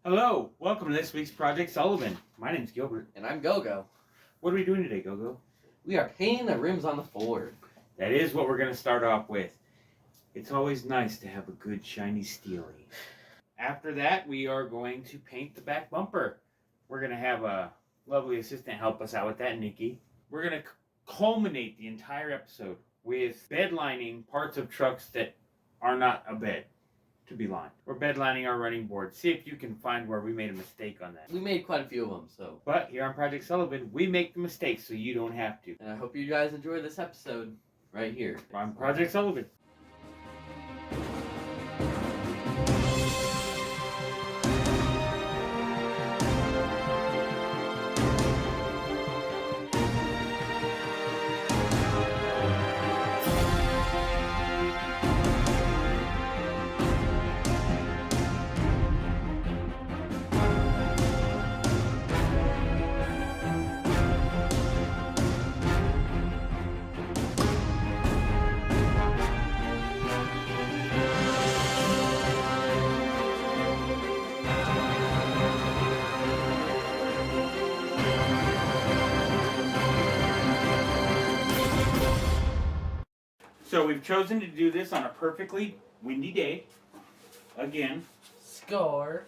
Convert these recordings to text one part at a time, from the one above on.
Hello, welcome to this week's Project Sullivan. My name's Gilbert. And I'm Gogo. What are we doing today, Gogo? We are painting the rims on the Ford. That is what we're going to start off with. It's always nice to have a good shiny steely. After that, we are going to paint the back bumper. We're going to have a lovely assistant help us out with that, Nikki. We're going to culminate the entire episode with bed lining parts of trucks that are not a bed to be lined. We're bed lining our running board. See if you can find where we made a mistake on that. We made quite a few of them, so. But here on Project Sullivan, we make the mistakes so you don't have to. And I hope you guys enjoy this episode right here. On Project Sullivan. So we've chosen to do this on a perfectly windy day. Again. Score.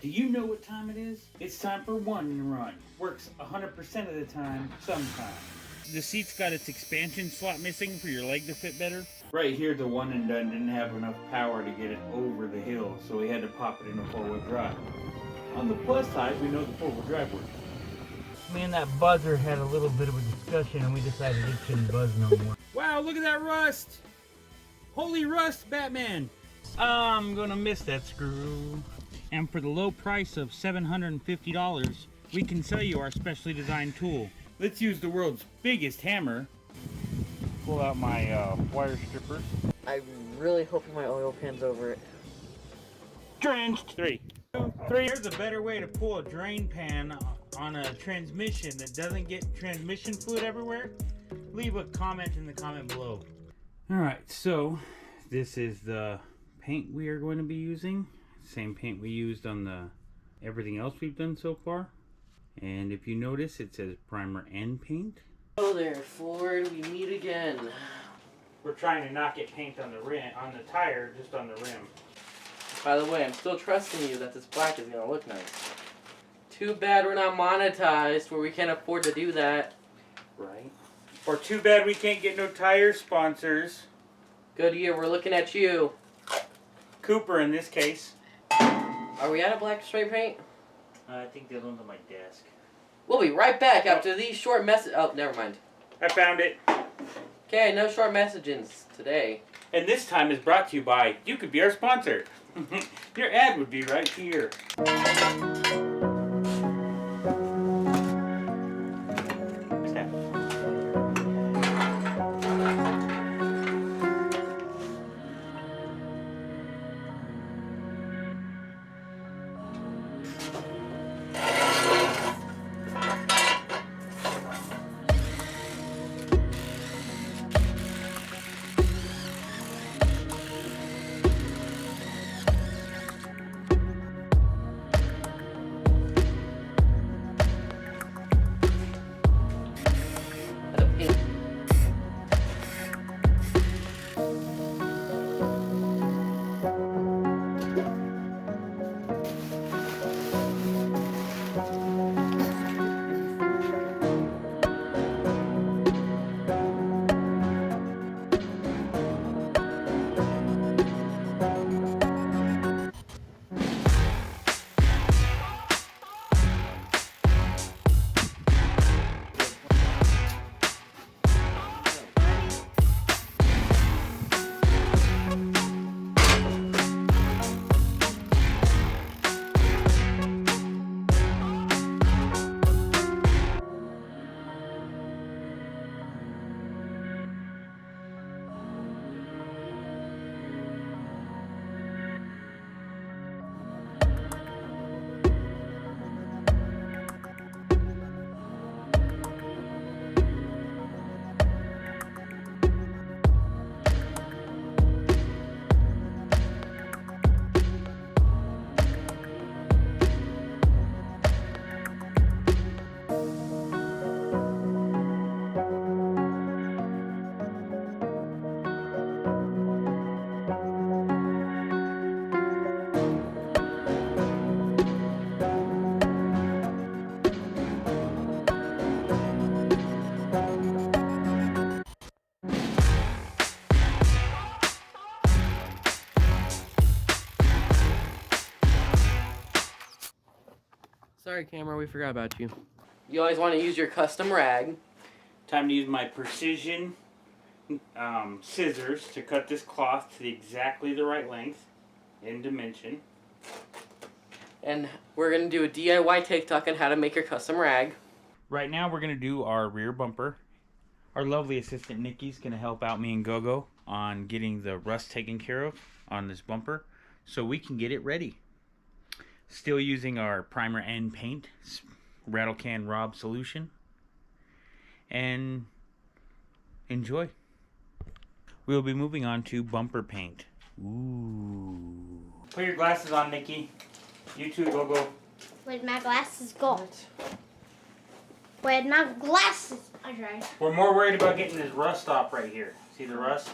Do you know what time it is? It's time for one run. Works 100% of the time, sometimes. The seat's got its expansion slot missing for your leg to fit better. Right here, the one and done didn't have enough power to get it over the hill, so we had to pop it in a four-wheel drive. On the plus side, we know the four-wheel drive works. Me and that buzzer had a little bit of a discussion and we decided it shouldn't buzz no more. Wow, look at that rust! Holy rust, Batman! I'm gonna miss that screw. And for the low price of $750, we can sell you our specially designed tool. Let's use the world's biggest hammer. Pull out my wire strippers. I'm really hoping my oil pan's over it. Drenched! 3, 2, 3. Here's a better way to pull a drain pan on a transmission that doesn't get transmission fluid everywhere. Leave a comment in the comment below. Alright, so this is the paint we are going to be using. Same paint we used on the everything else we've done so far. And if you notice, it says primer and paint. Oh there, Ford, we meet again. We're trying to not get paint on the rim, on the tire, just on the rim. By the way, I'm still trusting you that this black is gonna look nice. Too bad we're not monetized where we can't afford to do that. Right. Or too bad we can't get no tire sponsors. Goodyear, we're looking at you. Cooper in this case. Are we out of black spray paint? I think the other one's on my desk. We'll be right back after these short messages. Oh, never mind. I found it. Okay, no short messages today. And this time is brought to you by, you could be our sponsor. Your ad would be right here. Sorry, camera, we forgot about you. You always want to use your custom rag. Time to use my precision scissors to cut this cloth to exactly the right length and dimension. And we're going to do a DIY TikTok on how to make your custom rag. Right now we're going to do our rear bumper. Our lovely assistant Nikki's going to help out me and Gogo on getting the rust taken care of on this bumper so we can get it ready. Still using our primer and paint rattle can Rob solution. And enjoy. We'll be moving on to bumper paint. Ooh. Put your glasses on, Nikki. You too, Gogo. Where'd my glasses go? Where'd my glasses? I tried. We're more worried about getting this rust off right here. See the rust?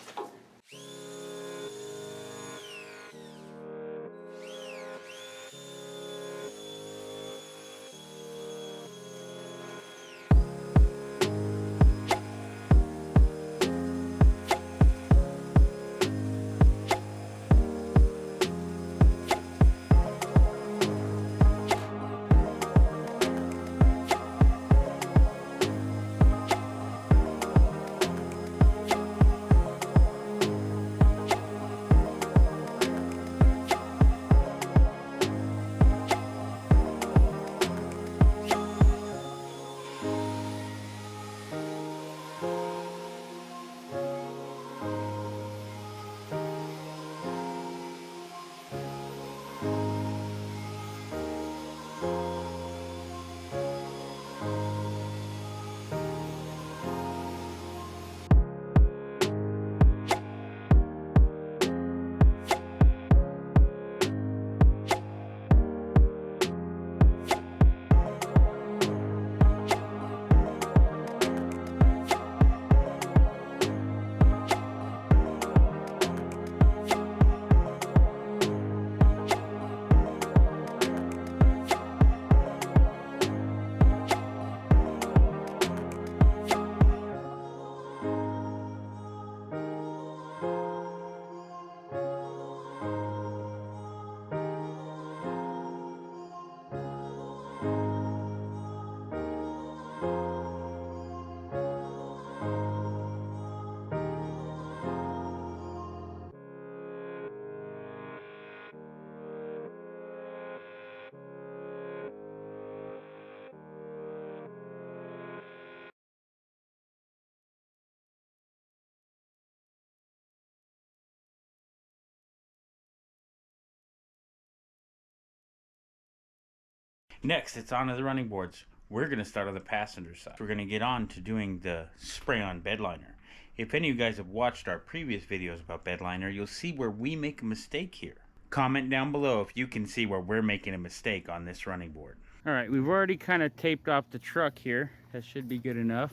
Next, it's on to the running boards. We're going to start on the passenger side. We're going to get on to doing the spray-on bed liner. If any of you guys have watched our previous videos about bed liner, you'll see where we make a mistake here. Comment down below if you can see where we're making a mistake on this running board. Alright, we've already kind of taped off the truck here. That should be good enough.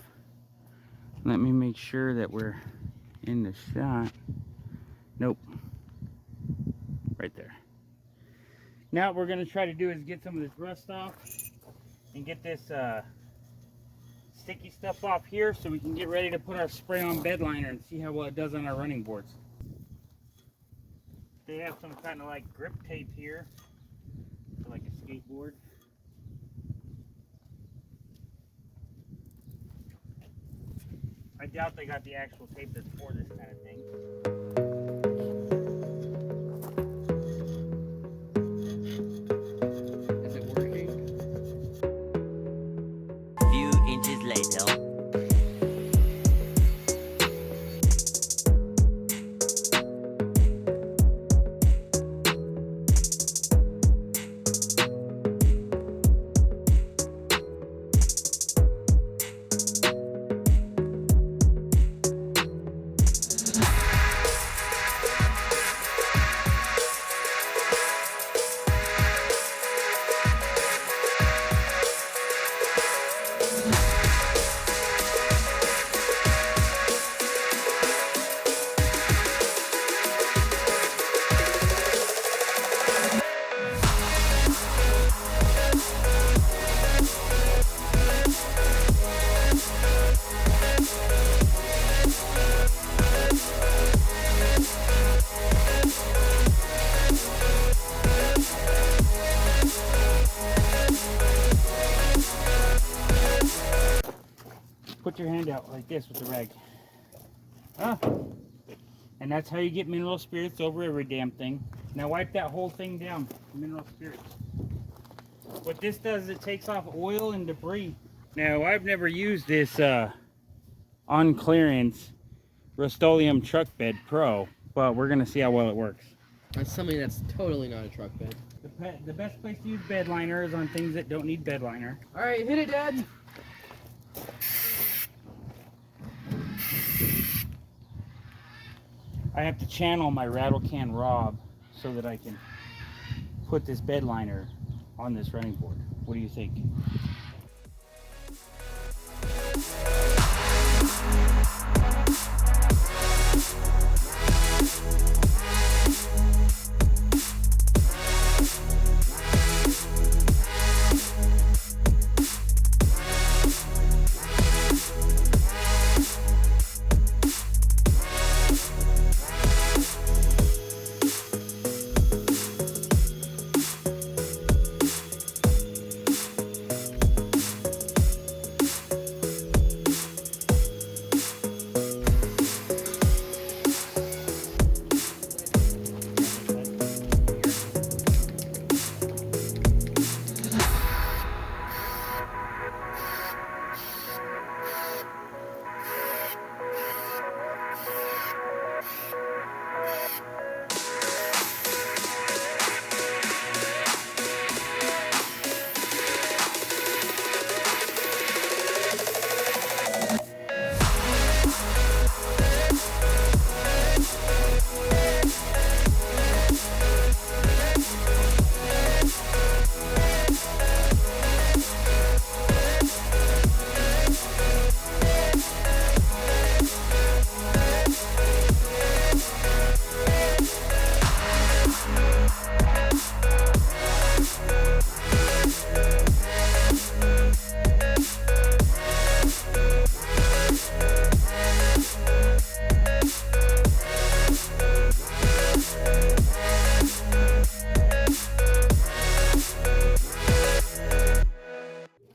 Let me make sure that we're in the shot. Nope. Right there. Now what we're going to try to do is get some of this rust off and get this sticky stuff off here so we can get ready to put our spray on bed liner and see how well it does on our running boards. They have some kind of like grip tape here for like a skateboard. I doubt they got the actual tape that's for this kind of thing. Is it working? Few inches later. put your hand out like this with the rag. Ah. And that's how you get mineral spirits over every damn thing. Now wipe that whole thing down, mineral spirits. What this does is it takes off oil and debris. Now I've never used this on clearance Rust-Oleum Truck Bed Pro, but we're gonna see how well it works. That's something that's totally not a truck bed. The best place to use bed liner is on things that don't need bed liner. Alright, hit it, Dad. I have to channel my rattle can Rob so that I can put this bed liner on this running board. What do you think?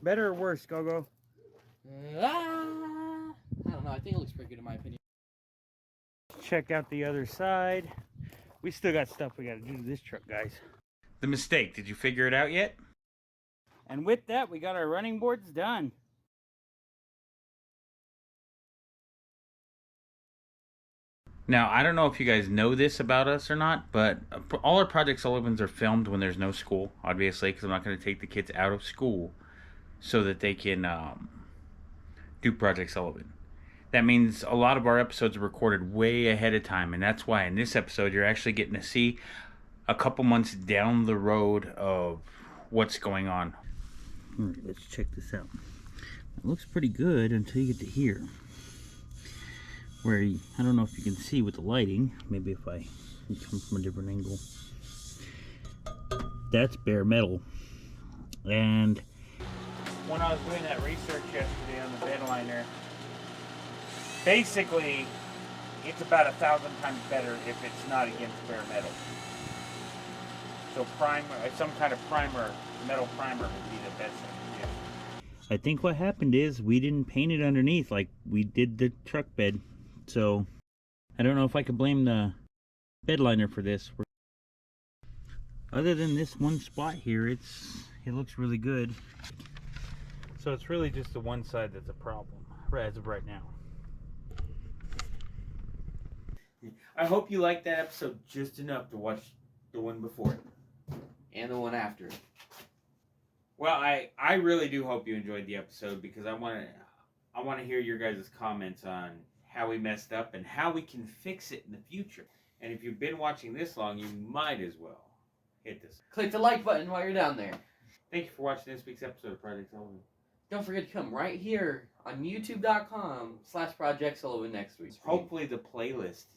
Better or worse, Gogo? I don't know. I think it looks pretty good in my opinion. Check out the other side. We still got stuff we got to do to this truck, guys. The mistake, did you figure it out yet? And with that, we got our running boards done. Now, I don't know if you guys know this about us or not, but all our Project Sullivans are filmed when there's no school, obviously, because I'm not going to take the kids out of school so that they can do Project Sullivan. That means a lot of our episodes are recorded way ahead of time, and that's why in this episode you're actually getting to see a couple months down the road of what's going on. All right, let's check this out. It looks pretty good until you get to here. Where I don't know if you can see with the lighting. Maybe if I can come from a different angle. That's bare metal. And when I was doing that research yesterday on the bed liner, basically it's about 1,000 times better if it's not against bare metal. So primer, some kind of primer, metal primer would be the best thing to do. I think what happened is we didn't paint it underneath like we did the truck bed. So I don't know if I could blame the bed liner for this. Other than this one spot here, it looks really good. So it's really just the one side that's a problem as of right now. I hope you liked that episode just enough to watch the one before it. And the one after. Well, I really do hope you enjoyed the episode because I want to hear your guys' comments on how we messed up and how we can fix it in the future. And if you've been watching this long, you might as well hit this. Click the like button while you're down there. Thank you for watching this week's episode of Project Sullivan. Don't forget to come right here on youtube.com/Project Sullivan next week. Hopefully the playlist.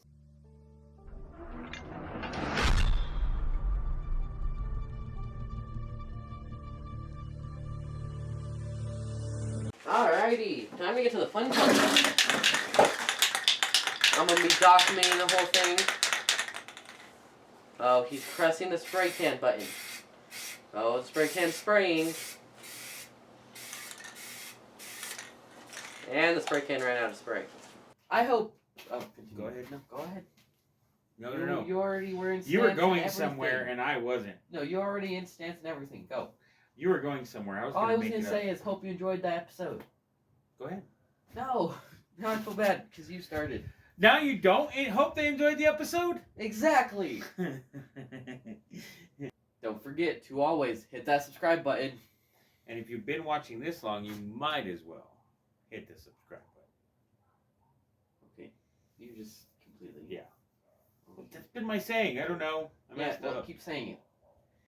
Alrighty, time to get to the fun part. I'm going to be documenting the whole thing. Oh, he's pressing the spray can button. Oh, the spray can's spraying. And the spray can ran out of spray. I hope. Oh, Go ahead. No. Go ahead. No. You already were in. You were stance going and somewhere everything. and I wasn't. No, you're already in stance and everything. Go. You were going somewhere. I was All going I to was make gonna it say up. is hope you enjoyed that episode. Go ahead. No, now I feel bad because you started. Now you don't hope they enjoyed the episode? Exactly. Don't forget to always hit that subscribe button. And if you've been watching this long, you might as well hit the subscribe button. Okay, you just completely. Yeah. That's been my saying. I don't know. I Yeah, messed well, up. keep saying it.